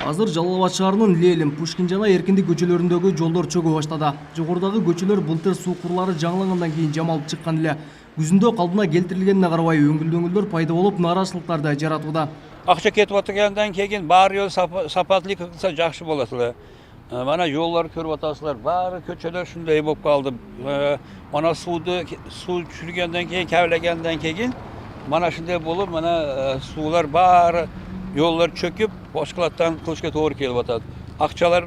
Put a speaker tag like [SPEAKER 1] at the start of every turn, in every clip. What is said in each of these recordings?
[SPEAKER 1] Азыр Жалал Абад шаарынын Ленин, Пушкин жана Эркиндик көчөлөрүндөгү жолдор чөгө баштады. Жогорудагы көчөлөр былтыр суу курлары жаңылангандан кийин жамалып чыккан эле. Күзүндө калдына келтирилгенине карабай өңгүлдөр пайда болуп, нааразычылыктарды жаратууда.
[SPEAKER 2] Акча кетип отургандан кийин баары жол сапаттуулук кылса жакшы болот эле. Mana yollar көрүп атасыздар, баары көчөлөр ушундай болуп калды. Mana суу түшүргөндөн кийин, кабылгенден кийин mana ушундай болуп, mana суулар баары yollar çöküp boşkalattan kılıçka doğru gelip atat. Akçalar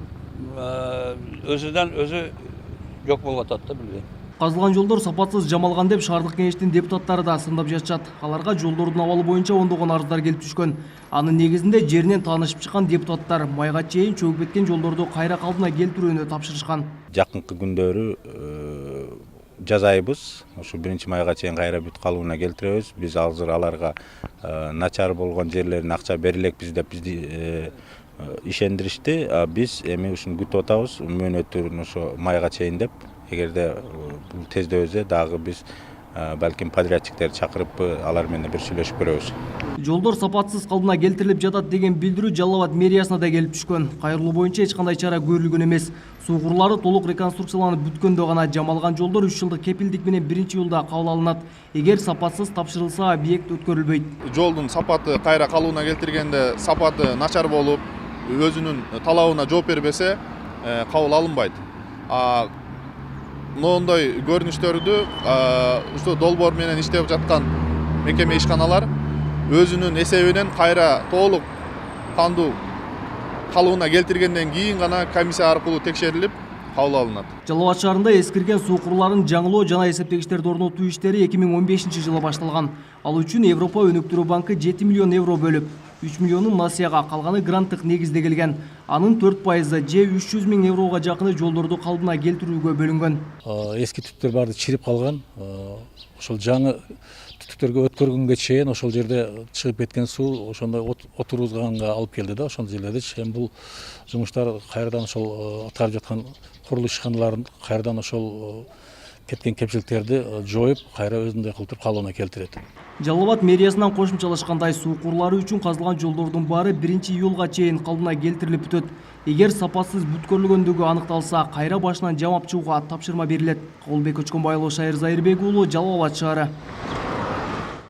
[SPEAKER 2] özüden özü yok bolup atat da bildi.
[SPEAKER 1] Казылган жолдор сапатсыз жамалган деп шаардык кеңештин депутаттары да сындап жатышат. Аларга жолдордун абалы боюнча ондогон арыздар келип түшкөн. Анын негизинде жеринен таанышып чыккан депутаттар майга чейин чөгүп кеткен жолдорду кайра калдына келтирүүнү тапшырышкан.
[SPEAKER 3] Жакынкы күндөрү жазайбыз. Ошо 1-майга чейин кайра бүт калыбына келтиребиз. Биз азыр аларга начар болгон жерлерин акча берилекпиз деп бизди ишендиришти. Биз эми ушуну күтүп атабыз. Мөөнөтүн ошо майга чейин деп. Эгерде бул тезде өзү дагы биз балким подрядчиктерди чакырып алар менен бир сүйлөшүп көрөбүз.
[SPEAKER 1] Жолдор сапатсыз калдына келтирилип жатат деген билдирүү Жалал Абад мэриясына да келип түшкөн. Кайрылуу боюнча эч кандай чара көрүлгөн эмес. Суу курлары толук реконструкцияланып бүткөндө гана жамалган жолдор 3 жылдык кепилдик менен 1-июлда кабыл алынат. Эгер сапатсыз тапшырылса, объект өткөрүлбөйт.
[SPEAKER 4] Жолдун сапаты кайра калыбына келтиргенде сапаты начар болуп, өзүнүн талабына жооп бербесе, кабыл алынбайт. Мындай көрүнүштөрдү ушул долбоор менен иштеп жаткан мекеме ишканалар өзүнүн эсебинен кайра толук кандуу калыбына келтиргенден кийин гана комиссия аркылуу текшерилип кабыл алынат.
[SPEAKER 1] Жалал Абад шаарында эскирген суу курларын жаңылоо жана эсептегичтерди орнотуу иштери 2015-жылы башталган. Ал үчүн Европа өнүктүрүү банкы 7 миллион евро бөлүп, 3 миллионун насыяга, калганы гранттык негизде келген. Анын 4% же 300 000 еврого жакыны жолдорду калыбына келтирүүгө бөлүнгөн.
[SPEAKER 5] Эски түтүктөр баары чирип калган. Ошол жаңы түтүктөргө өткөргөнгө чейин ошол жерде чыгып кеткен суу ошондой отургузганга алып келди да. Ошол жерлерде эми бул жумуштар кайрадан ошол атарып жаткан курулуш ишканаларын кайрадан ошол кеткен кемчиликтерди жоюп, кайра өзүндөй кылтып калыбына келтирет.
[SPEAKER 1] Жалал Абад мэриясынан кошумчалашкандай, суу курлары үчүн казылган жолдордун баары 1-июлга чейин калыбына келтирилип бүтөт. Эгер сапатсыз бүткөрүлгөндүгү аныкталса, кайра башынан жамап чыгууга тапшырма берилет. Кабылбек Көчкөнбайұлы, Шайыр Зайырбек уулу, Жалал Абад шаары.